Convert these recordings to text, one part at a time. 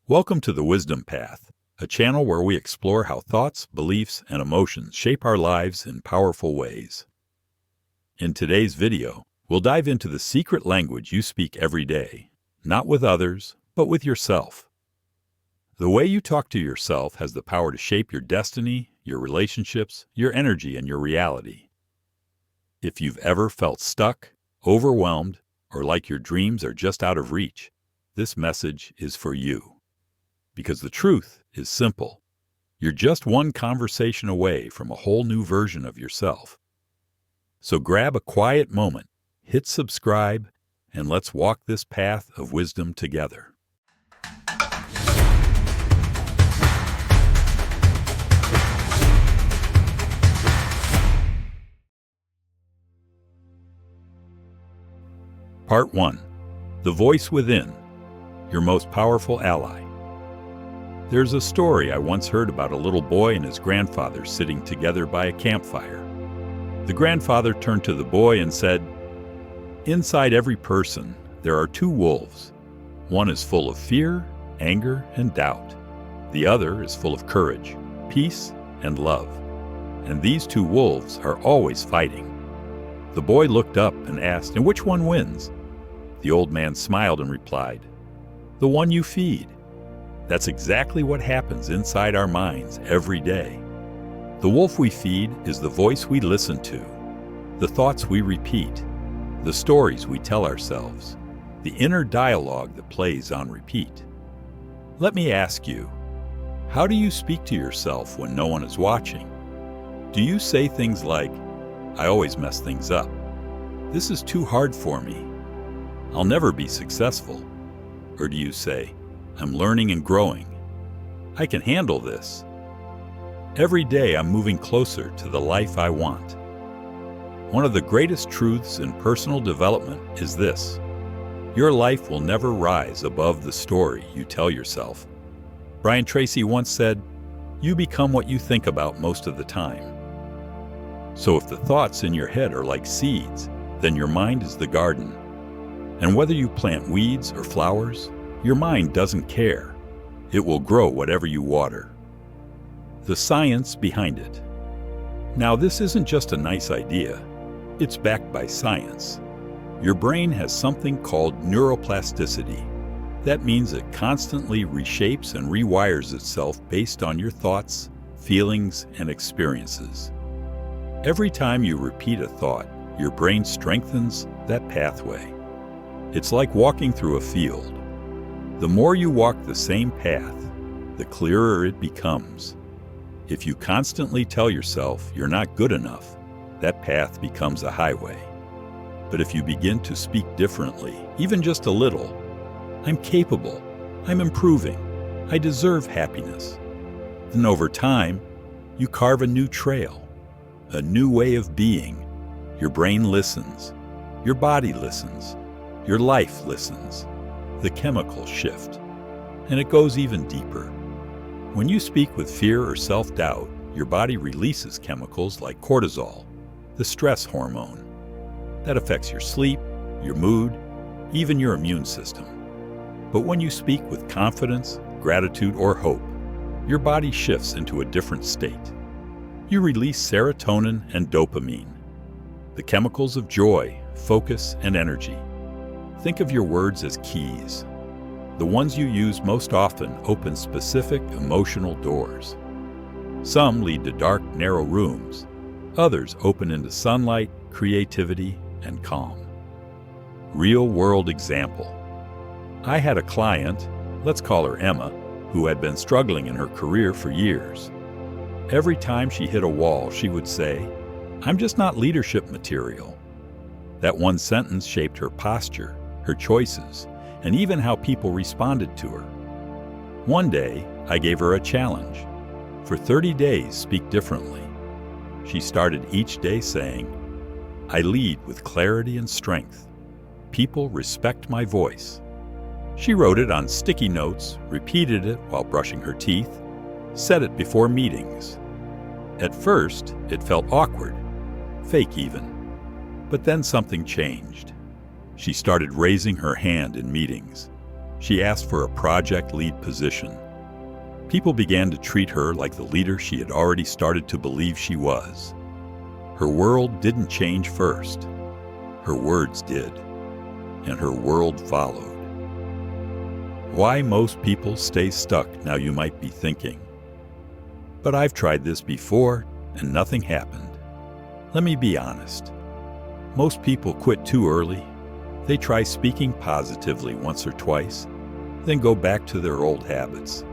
Welcome to the Wisdom Path, a channel where we explore how thoughts, beliefs, and emotions shape our lives in powerful ways. In today's video, we'll dive into the secret language you speak every day, not with others, but with yourself. The way you talk to yourself has the power to shape your destiny, your relationships, your energy, and your reality. If you've ever felt stuck, overwhelmed, or like your dreams are just out of reach, this message is for you. Because the truth is simple. You're just one conversation away from a whole new version of yourself. So grab a quiet moment, hit subscribe, and let's walk this path of wisdom together. Part 1. The Voice Within, Your Most Powerful Ally. There's a story I once heard about a little boy and his grandfather sitting together by a campfire. The grandfather turned to the boy and said, "Inside every person, there are two wolves. One is full of fear, anger, and doubt. The other is full of courage, peace, and love. And these two wolves are always fighting." The boy looked up and asked, "And which one wins?" The old man smiled and replied, "The one you feed." That's exactly what happens inside our minds every day. The wolf we feed is the voice we listen to, the thoughts we repeat, the stories we tell ourselves, the inner dialogue that plays on repeat. Let me ask you, how do you speak to yourself when no one is watching? Do you say things like, "I always mess things up. This is too hard for me. I'll never be successful"? Or do you say, "I'm learning and growing. I can handle this. Every day I'm moving closer to the life I want"? One of the greatest truths in personal development is this: your life will never rise above the story you tell yourself. Brian Tracy once said, "You become what you think about most of the time." So if the thoughts in your head are like seeds, then your mind is the garden. And whether you plant weeds or flowers, your mind doesn't care. It will grow whatever you water. The science behind it. Now, this isn't just a nice idea. It's backed by science. Your brain has something called neuroplasticity. That means it constantly reshapes and rewires itself based on your thoughts, feelings, and experiences. Every time you repeat a thought, your brain strengthens that pathway. It's like walking through a field. The more you walk the same path, the clearer it becomes. If you constantly tell yourself you're not good enough, that path becomes a highway. But if you begin to speak differently, even just a little, "I'm capable, I'm improving, I deserve happiness," then over time, you carve a new trail, a new way of being. Your brain listens, your body listens, your life listens. The chemicals shift, and it goes even deeper. When you speak with fear or self-doubt, your body releases chemicals like cortisol, the stress hormone. That affects your sleep, your mood, even your immune system. But when you speak with confidence, gratitude, or hope, your body shifts into a different state. You release serotonin and dopamine, the chemicals of joy, focus, and energy. Think of your words as keys. The ones you use most often open specific emotional doors. Some lead to dark, narrow rooms. Others open into sunlight, creativity, and calm. Real-world example. I had a client, let's call her Emma, who had been struggling in her career for years. Every time she hit a wall, she would say, "I'm just not leadership material." That one sentence shaped her posture, her choices, and even how people responded to her. One day, I gave her a challenge. For 30 days, speak differently. She started each day saying, "I lead with clarity and strength. People respect my voice." She wrote it on sticky notes, repeated it while brushing her teeth, said it before meetings. At first, it felt awkward, fake even. But then something changed. She started raising her hand in meetings. She asked for a project lead position. People began to treat her like the leader she had already started to believe she was. Her world didn't change first. Her words did, and her world followed. Why most people stay stuck, now you might be thinking. But I've tried this before, and nothing happened. Let me be honest. Most people quit too early. They try speaking positively once or twice, then go back to their old habits.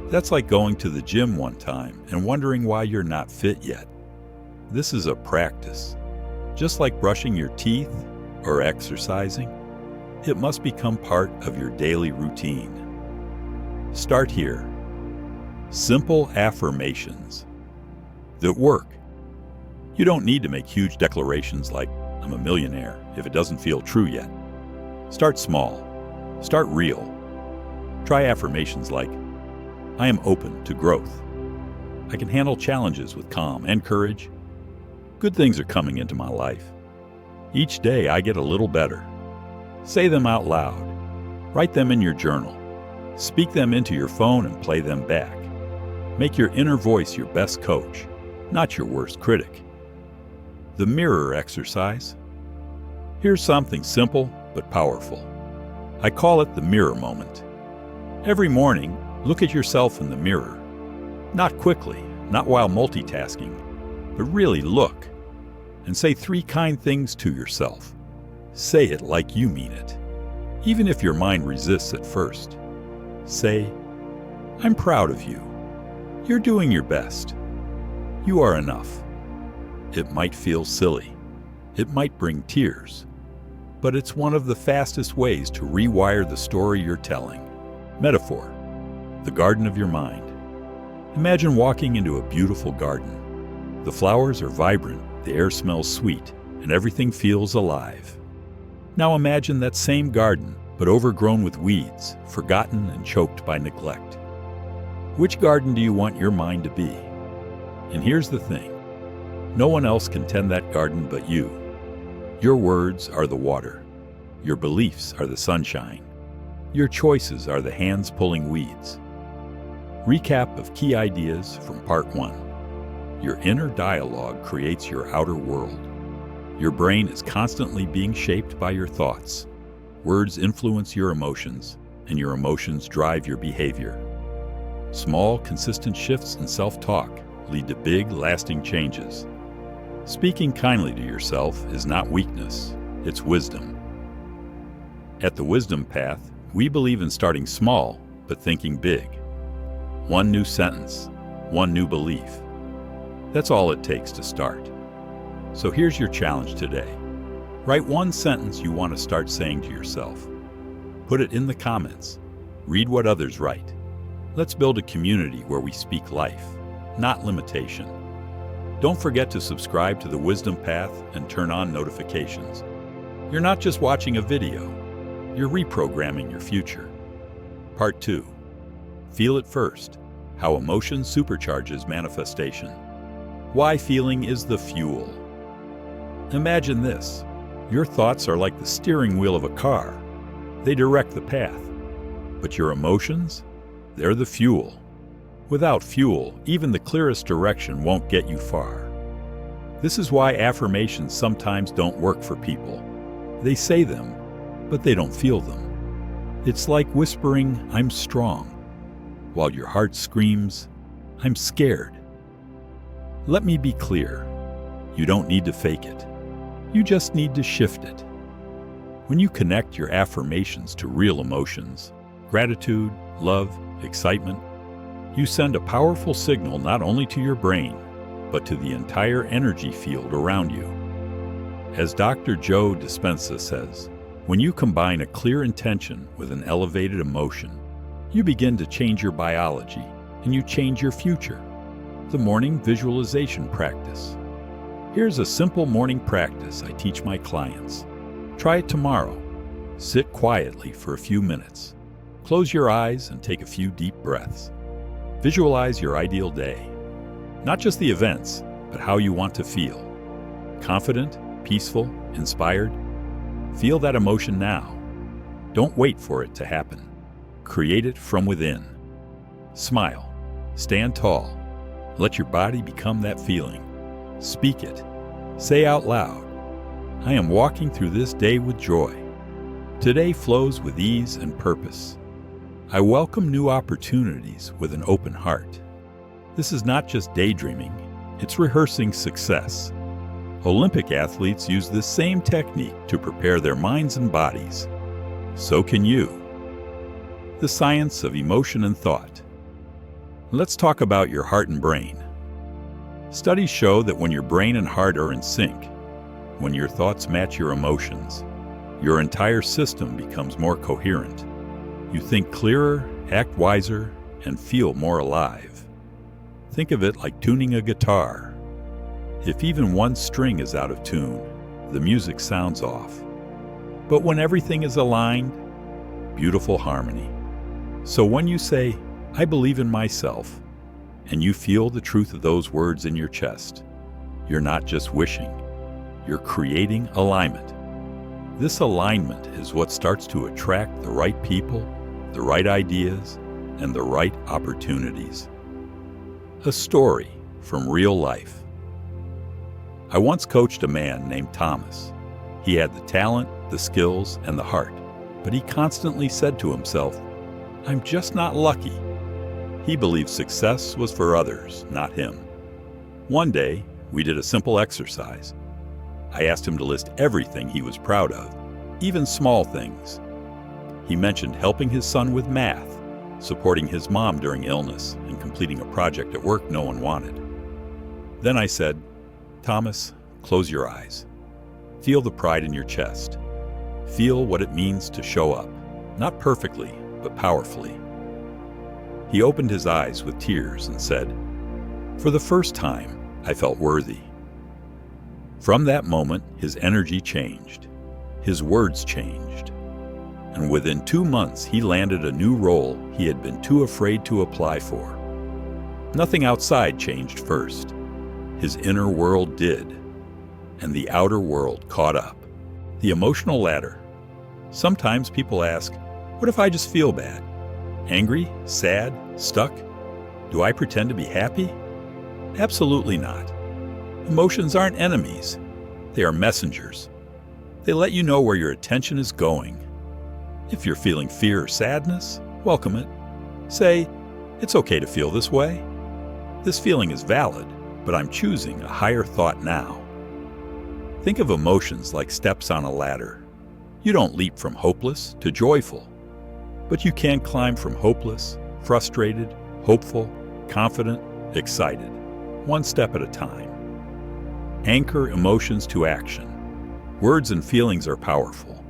That's like going to the gym one time and wondering why you're not fit yet. This is a practice. Just like brushing your teeth or exercising, it must become part of your daily routine. Start here. Simple affirmations that work. You don't need to make huge declarations like, "I'm a millionaire," if it doesn't feel true yet. Start small. Start real. Try affirmations like, "I am open to growth. I can handle challenges with calm and courage. Good things are coming into my life. Each day I get a little better." Say them out loud. Write them in your journal. Speak them into your phone and play them back. Make your inner voice your best coach, not your worst critic. The mirror exercise. Here's something simple but powerful. I call it the mirror moment. Every morning, look at yourself in the mirror. Not quickly, not while multitasking, but really look and say 3 kind things to yourself. Say it like you mean it, even if your mind resists at first. Say, "I'm proud of you. You're doing your best. You are enough." It might feel silly. It might bring tears. But it's one of the fastest ways to rewire the story you're telling. Metaphor, the garden of your mind. Imagine walking into a beautiful garden. The flowers are vibrant, the air smells sweet, and everything feels alive. Now imagine that same garden, but overgrown with weeds, forgotten and choked by neglect. Which garden do you want your mind to be? And here's the thing. No one else can tend that garden but you. Your words are the water. Your beliefs are the sunshine. Your choices are the hands pulling weeds. Recap of key ideas from Part 1. Your inner dialogue creates your outer world. Your brain is constantly being shaped by your thoughts. Words influence your emotions, and your emotions drive your behavior. Small, consistent shifts in self-talk lead to big, lasting changes. Speaking kindly to yourself is not weakness, it's wisdom. At the Wisdom Path, we believe in starting small, but thinking big. One new sentence, one new belief. That's all it takes to start. So here's your challenge today. Write one sentence you want to start saying to yourself. Put it in the comments. Read what others write. Let's build a community where we speak life, not limitation. Don't forget to subscribe to the Wisdom Path and turn on notifications. You're not just watching a video, you're reprogramming your future. Part 2. Feel it first. How emotion supercharges manifestation. Why feeling is the fuel. Imagine this. Your thoughts are like the steering wheel of a car. They direct the path. But your emotions? They're the fuel. Without fuel, even the clearest direction won't get you far. This is why affirmations sometimes don't work for people. They say them, but they don't feel them. It's like whispering, "I'm strong," while your heart screams, "I'm scared." Let me be clear. You don't need to fake it. You just need to shift it. When you connect your affirmations to real emotions, gratitude, love, excitement, you send a powerful signal not only to your brain, but to the entire energy field around you. As Dr. Joe Dispenza says, when you combine a clear intention with an elevated emotion, you begin to change your biology and you change your future. The morning visualization practice. Here's a simple morning practice I teach my clients. Try it tomorrow. Sit quietly for a few minutes. Close your eyes and take a few deep breaths. Visualize your ideal day. Not just the events, but how you want to feel. Confident, peaceful, inspired. Feel that emotion now. Don't wait for it to happen. create it from within. Smile. Stand tall. Let your body become that feeling. Speak it. Say out loud, I am walking through this day with joy. Today flows with ease and purpose. I welcome new opportunities with an open heart. This is not just daydreaming, it's rehearsing success. Olympic athletes use this same technique to prepare their minds and bodies. So can you. The science of emotion and thought. Let's talk about your heart and brain. Studies show that when your brain and heart are in sync, when your thoughts match your emotions, your entire system becomes more coherent. You think clearer, act wiser, and feel more alive. Think of it like tuning a guitar. If even one string is out of tune, the music sounds off. But when everything is aligned, beautiful harmony. So when you say, I believe in myself, and you feel the truth of those words in your chest, you're not just wishing, you're creating alignment. This alignment is what starts to attract the right people, the right ideas, and the right opportunities. A story from real life. I once coached a man named Thomas. He had the talent, the skills, and the heart, but he constantly said to himself, I'm just not lucky. He believed success was for others, not him. One day, we did a simple exercise. I asked him to list everything he was proud of, even small things. He mentioned helping his son with math, supporting his mom during illness, and completing a project at work no one wanted. Then I said, Thomas, close your eyes. Feel the pride in your chest. Feel what it means to show up, not perfectly, but powerfully. He opened his eyes with tears and said, For the first time, I felt worthy. From that moment, his energy changed. His words changed. And within 2 months, he landed a new role he had been too afraid to apply for. Nothing outside changed first. His inner world did. And the outer world caught up. The emotional ladder. Sometimes people ask, what if I just feel bad? Angry? Sad? Stuck? Do I pretend to be happy? Absolutely not. Emotions aren't enemies. They are messengers. They let you know where your attention is going. If you're feeling fear or sadness, welcome it. Say, it's okay to feel this way. This feeling is valid, but I'm choosing a higher thought now. Think of emotions like steps on a ladder. You don't leap from hopeless to joyful. But you can climb from hopeless, frustrated, hopeful, confident, excited, one step at a time. Anchor emotions to action. Words and feelings are powerful,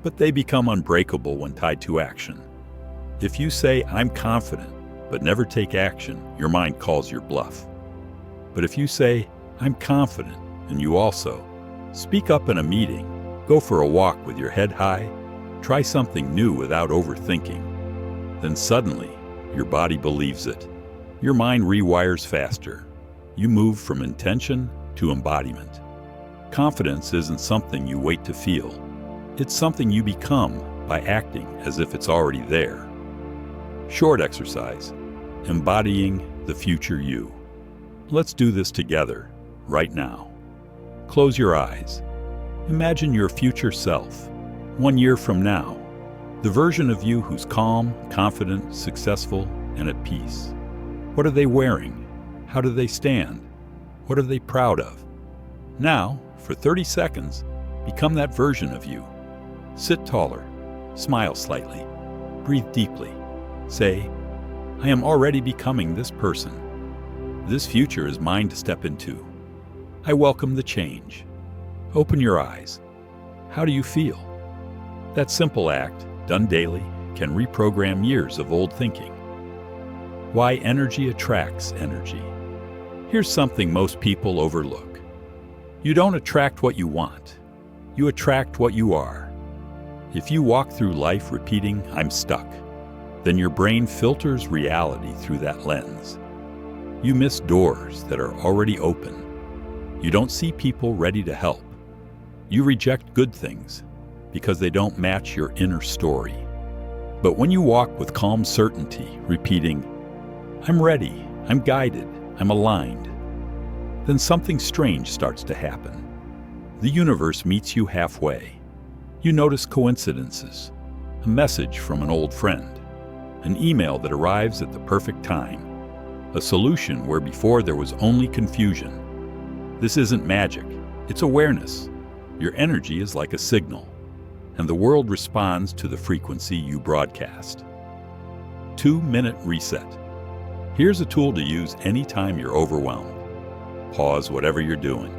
but they become unbreakable when tied to action. If you say, I'm confident, but never take action, your mind calls your bluff. But if you say, I'm confident, and you also speak up in a meeting, go for a walk with your head high, try something new without overthinking, then suddenly your body believes it. Your mind rewires faster. You move from intention to embodiment. Confidence isn't something you wait to feel. It's something you become by acting as if it's already there. Short exercise, embodying the future you. Let's do this together, right now. Close your eyes. Imagine your future self. 1 year from now, the version of you who's calm, confident, successful, and at peace. What are they wearing? How do they stand? What are they proud of? Now, for 30 seconds, become that version of you. Sit taller, smile slightly, breathe deeply. Say, I am already becoming this person. This future is mine to step into. I welcome the change. Open your eyes. How do you feel? That simple act, done daily, can reprogram years of old thinking. Why energy attracts energy. Here's something most people overlook. You don't attract what you want. You attract what you are. If you walk through life repeating, I'm stuck, then your brain filters reality through that lens. You miss doors that are already open. You don't see people ready to help. You reject good things because they don't match your inner story. But when you walk with calm certainty, repeating, "I'm ready, I'm guided, I'm aligned," then something strange starts to happen. The universe meets you halfway. You notice coincidences, a message from an old friend, an email that arrives at the perfect time, a solution where before there was only confusion. This isn't magic, it's awareness. Your energy is like a signal, and the world responds to the frequency you broadcast. 2-minute reset. Here's a tool to use anytime you're overwhelmed. Pause whatever you're doing.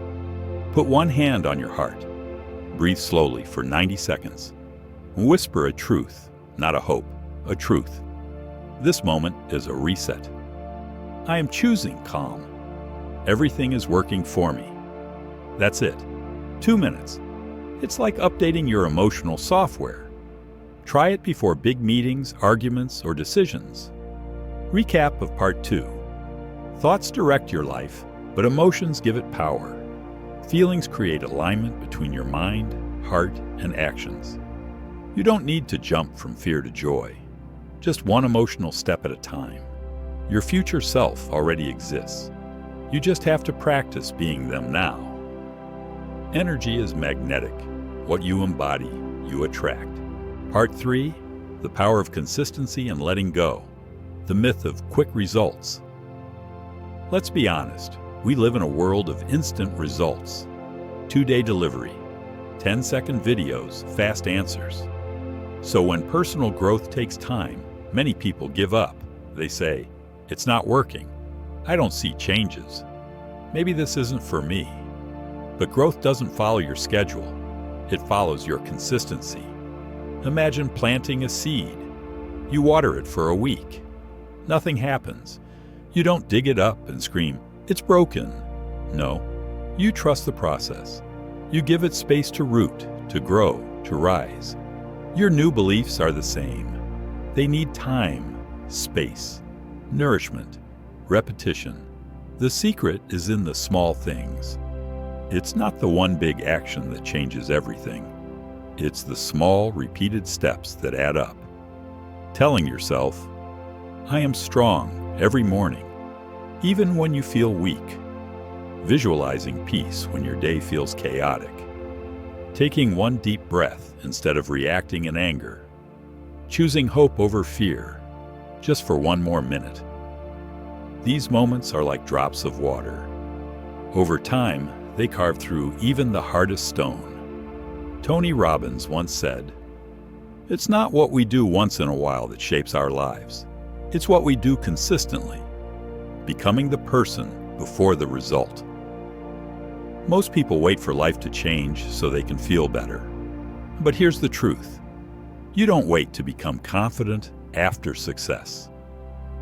Put one hand on your heart. Breathe slowly for 90 seconds. Whisper a truth, not a hope, a truth. This moment is a reset. I am choosing calm. Everything is working for me. That's it. 2 minutes. It's like updating your emotional software. Try it before big meetings, arguments, or decisions. Recap of Part 2. Thoughts direct your life, but emotions give it power. Feelings create alignment between your mind, heart, and actions. You don't need to jump from fear to joy. Just one emotional step at a time. Your future self already exists. You just have to practice being them now. Energy is magnetic. What you embody, you attract. Part 3, the power of consistency and letting go. The myth of quick results. Let's be honest, we live in a world of instant results. 2-day delivery, 10-second videos, fast answers. So when personal growth takes time, many people give up. They say, "It's not working. I don't see changes. Maybe this isn't for me." But growth doesn't follow your schedule. It follows your consistency. Imagine planting a seed. You water it for a week. Nothing happens. You don't dig it up and scream, "It's broken." No, you trust the process. You give it space to root, to grow, to rise. Your new beliefs are the same. They need time, space, nourishment, repetition. The secret is in the small things. It's not the one big action that changes everything. It's the small, repeated steps that add up. Telling yourself, "I am strong," every morning, even when you feel weak. Visualizing peace when your day feels chaotic. Taking one deep breath instead of reacting in anger. Choosing hope over fear, just for one more minute. These moments are like drops of water. Over time, they carve through even the hardest stone. Tony Robbins once said, "It's not what we do once in a while that shapes our lives. It's what we do consistently, becoming the person before the result." Most people wait for life to change so they can feel better. But here's the truth. You don't wait to become confident after success.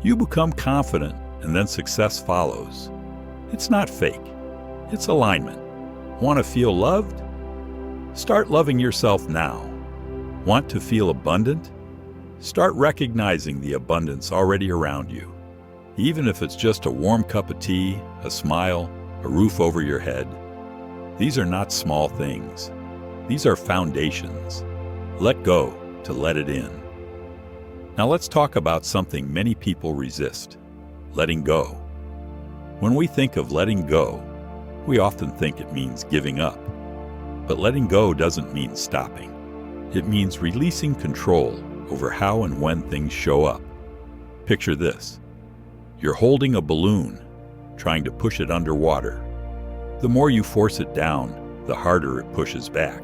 You become confident and then success follows. It's not fake. It's alignment. Want to feel loved? Start loving yourself now. Want to feel abundant? Start recognizing the abundance already around you. Even if it's just a warm cup of tea, a smile, a roof over your head. These are not small things. These are foundations. Let go to let it in. Now let's talk about something many people resist: letting go. When we think of letting go, we often think it means giving up. But letting go doesn't mean stopping. It means releasing control over how and when things show up. Picture this. You're holding a balloon, trying to push it underwater. The more you force it down, the harder it pushes back.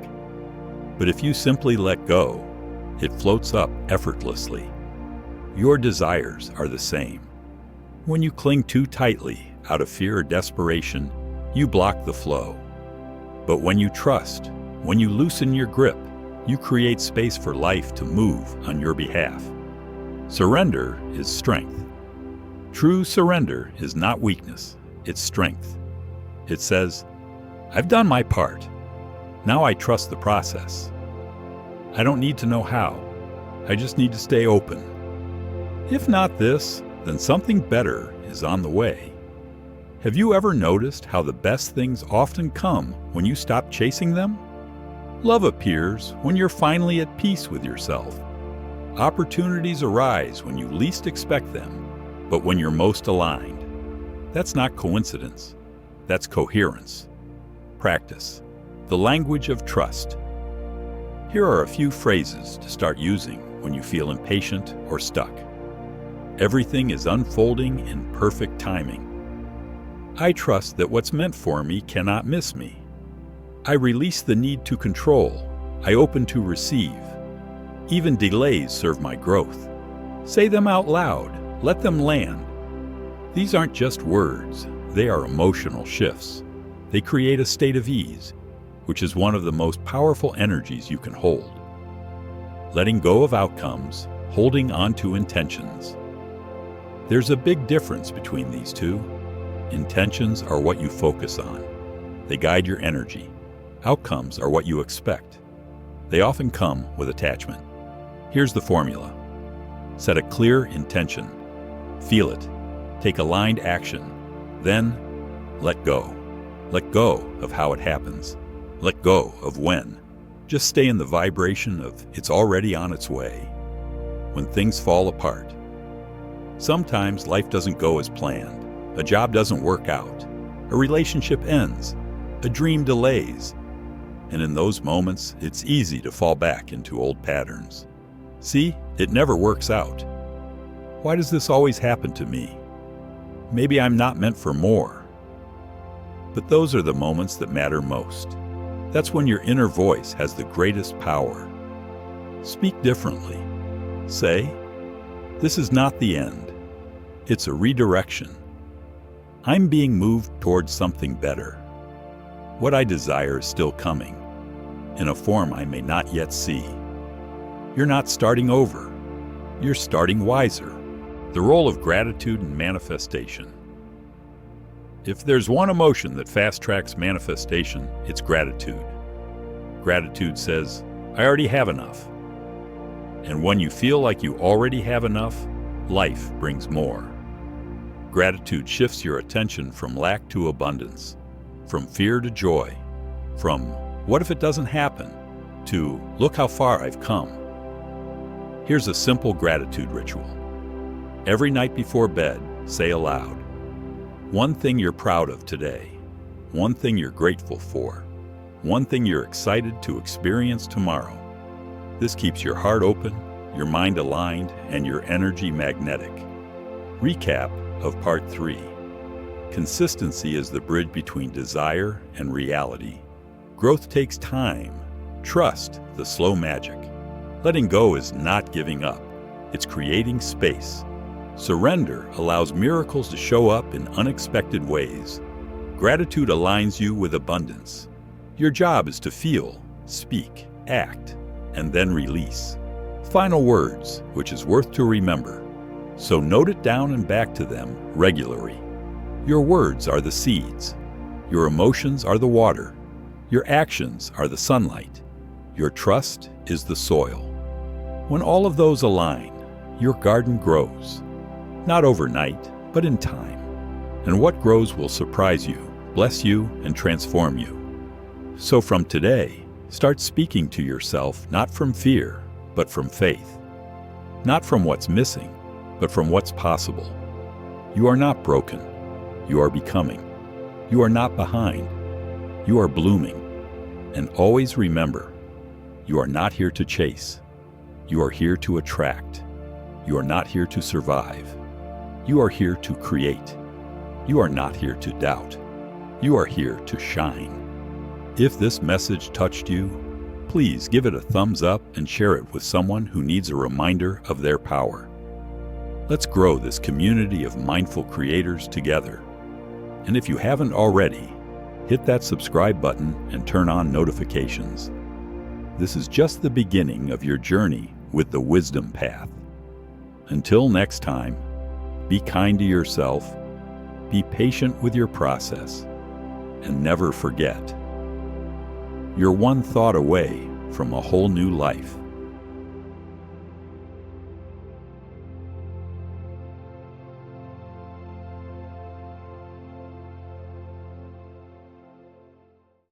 But if you simply let go, it floats up effortlessly. Your desires are the same. When you cling too tightly out of fear or desperation, you block the flow. But when you trust, when you loosen your grip, you create space for life to move on your behalf. Surrender is strength. True surrender is not weakness, it's strength. It says, "I've done my part. Now I trust the process. I don't need to know how. I just need to stay open. If not this, then something better is on the way." Have you ever noticed how the best things often come when you stop chasing them? Love appears when you're finally at peace with yourself. Opportunities arise when you least expect them, but when you're most aligned. That's not coincidence. That's coherence. Practice. The language of trust. Here are a few phrases to start using when you feel impatient or stuck. Everything is unfolding in perfect timing. I trust that what's meant for me cannot miss me. I release the need to control. I open to receive. Even delays serve my growth. Say them out loud. Let them land. These aren't just words. They are emotional shifts. They create a state of ease, which is one of the most powerful energies you can hold. Letting go of outcomes, holding on to intentions. There's a big difference between these two. Intentions are what you focus on. They guide your energy. Outcomes are what you expect. They often come with attachment. Here's the formula. Set a clear intention. Feel it. Take aligned action. Then, let go. Let go of how it happens. Let go of when. Just stay in the vibration of it's already on its way. When things fall apart. Sometimes life doesn't go as planned. A job doesn't work out. A relationship ends. A dream delays. And in those moments, it's easy to fall back into old patterns. See, it never works out. Why does this always happen to me? Maybe I'm not meant for more. But those are the moments that matter most. That's when your inner voice has the greatest power. Speak differently. Say, this is not the end. It's a redirection. I'm being moved towards something better. What I desire is still coming, in a form I may not yet see. You're not starting over. You're starting wiser. The role of gratitude and manifestation. If there's one emotion that fast-tracks manifestation, it's gratitude. Gratitude says, I already have enough. And when you feel like you already have enough, life brings more. Gratitude shifts your attention from lack to abundance, from fear to joy, from what if it doesn't happen, to look how far I've come. Here's a simple gratitude ritual. Every night before bed, say aloud, one thing you're proud of today, one thing you're grateful for, one thing you're excited to experience tomorrow. This keeps your heart open, your mind aligned, and your energy magnetic. Recap of Part 3. Consistency is the bridge between desire and reality. Growth takes time. Trust the slow magic. Letting go is not giving up. It's creating space. Surrender allows miracles to show up in unexpected ways. Gratitude aligns you with abundance. Your job is to feel, speak, act, and then release. Final words, which is worth to remember. So note it down and back to them regularly. Your words are the seeds. Your emotions are the water. Your actions are the sunlight. Your trust is the soil. When all of those align, your garden grows. Not overnight, but in time. And what grows will surprise you, bless you, and transform you. So from today, start speaking to yourself not from fear, but from faith. Not from what's missing, but from what's possible. You are not broken. You are becoming. You are not behind. You are blooming. And always remember, you are not here to chase. You are here to attract. You are not here to survive. You are here to create. You are not here to doubt. You are here to shine. If this message touched you, please give it a thumbs up and share it with someone who needs a reminder of their power. Let's grow this community of mindful creators together. And if you haven't already, hit that subscribe button and turn on notifications. This is just the beginning of your journey with the Wisdom Path. Until next time, be kind to yourself, be patient with your process, and never forget, you're one thought away from a whole new life.